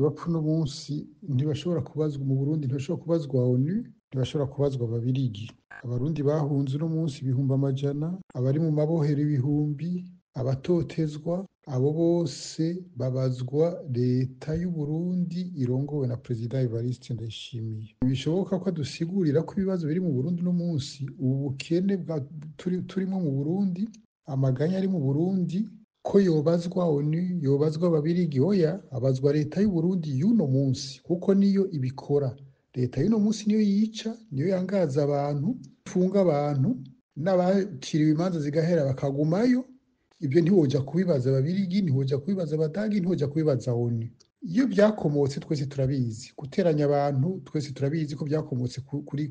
bapfa uno munsi ntibashobora kubazwa mu Burundi, ntibashobora kubazwa ONU, ntibashobora kubazwa ababirigi. Abarundi bahunze uno munsi ibihumbi amajana, abari mu mabohero ibihumbi, abatotezwa, abo bose babazwa leta y'u Burundi irongowe na Perezida Evariste Ndayishimiye. Bishoboka ko adusigurira ko ibibazo biri mu Burundi uno munsi, ubu bukene turimo mu Burundi, amaganya ari mu Burundi, ko yobazwa ONU, yobazwa ababirigi. Oya, abazwa leta y'u Burundi y'uno munsi, kuko niyo ibikora. Leta y'uno munsi niyo yica, niyo yangaza abantu, ifunga abantu, n'abaciriwe imanza zigahera bakagumayo. Ibyo ntiwoja kubibaza ababirigi, ntiwoja kubibaza abadagi, ntiwoja kubibaza ONU. Iyo byakomotse twese turabizi, guteranya abantu twese turabizi ko byakomotse kuri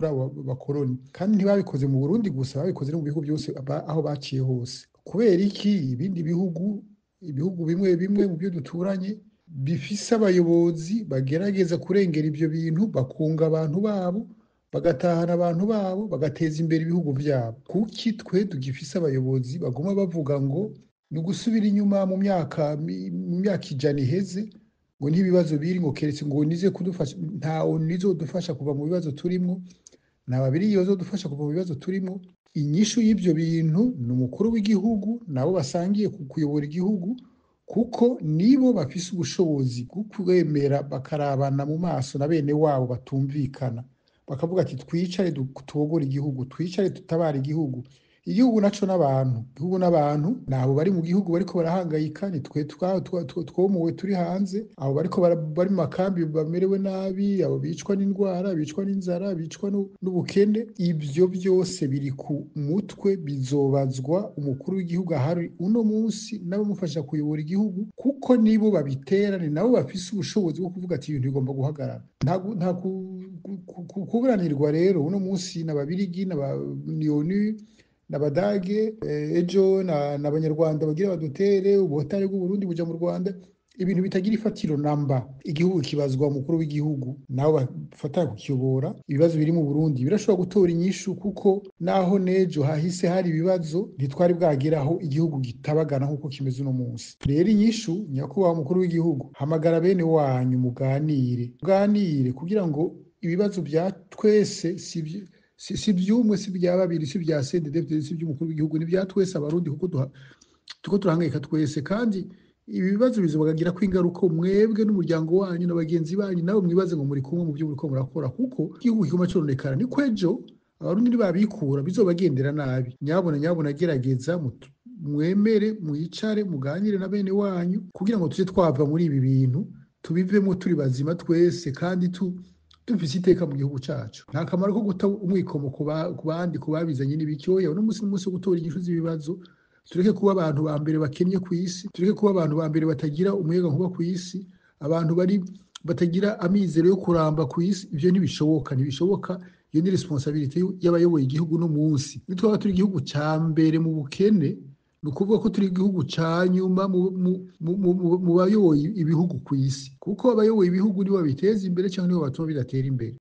abo bakoroni, kandi ntibabikoze mu Burundi gusa, babikoze no mu bihugu byose aho baciye hose. Kubera iki ibindi bihugu bimwe bimwe mu byo duturanye bifise abayobozi bagerageza kurengera ibyo bintu, bakunga abantu babo, bagatahana abantu babo, bagateza imbere ibihugu byabo? Kuki twe tugifise abayobozi baguma bavuga ngo ni ugusubira inyuma mu myaka ijana iheze, ngo n'ibibazo biri, ngo keretse ngo nize kudufasha? Ntawe nizodufasha kuva mu bibazo turimo, nta babirigi bazodufasha kuva mu bibazo turimo. Inyishu y'ibyo bintu ni umukuru w'igihugu, nabo basangiye kuyobora igihugu, kuko nibo bafise ubushobozi bwo kwemera bakarabana mu maso na bene wabo batumvikana, bakavuga ati twicare tubogore igihugu, twicare tutabara igihugu. Igihugu naco n'abantu, igihugu n'abantu, nabo bari mu gihugu bariko barahangayika, ni twe twomowe turi hanze, abo bariko bari mu makambi bamerewe nabi, abo bicwa n'indwara, bicwa n'inzara, bicwa n'ubukene. Ibyo byose biri ku mutwe, bizobazwa umukuru w'igihugu ahari uno munsi n'abamufasha kuyobora igihugu, kuko nibo babitera, ni nabo bafise ubushobozi bwo kuvuga ati ibintu bigomba guhagarara. Nta kuburanirwa rero uno munsi n'ababirigi n'ONU n'abadage, ejo n'abanyarwanda bagira badutere, ubutare bw'u Burundi buja mu Rwanda, ibintu bitagira ifatiro namba. Igihugu kibazwa umukuru w'igihugu, nabo bafatanya kukiyobora. Ibibazo biri mu Burundi birashobora gutora inyishu, kuko naho nejo hahise hari ibibazo, ntitwari bwageraho igihugu gitabagana nk'uko kimeze uno munsi. Rero inyishu, nyakubahwa umukuru w'igihugu, hamagara bene wanyu muganire kugira ngo ibibazo bya twese si by'umwe, si bya babiri, si bya CNDD-FDD, si by'umukuru w'igihugu, ni bya twese Abarundi, kuko tuko turahangayika twese. kandi ibi bibazo bizobagagira ko ingaruka mwebwe n'umuryango wanyu na bagenzi banyu, nabo mwibaze ngo muri kumwe mu byo muriko murakora, kuko igihugu kiguma cononekara. Niko ejo Abarundi nibabikura bizobagendera nabi. Nyabona gerageza mwemere, mwicare, muganire na bene wanyu, kugira ngo tuje twava muri ibi bintu, tubivemo turi bazima twese, kandi dufise iteka mu gihugu cacu. Nta kamaro ko guta umwikomo ku bandi, ku babizanye n'ibicyoya. Uno munsi wo gutora inyishu z'ibibazo, tureke kuba abantu ba mbere bakennye ku isi, tureke kuba abantu ba mbere batagira umuyaga nkuba ku isi, abantu batagira amizero yo kuramba ku isi. Ivyo ntibishoboka. Iyo ni responsabilité y'abayoboye igihugu no munsi. Nitwaba turi igihugu ca mbere mu bukene, ni ukuvuga ko turi igihugu ca nyuma mu bayoboye ibihugu ku isi, kuko abayoboye ibihugu nibo babiteza imbere cyangwa nibo batuma bidatera imbere.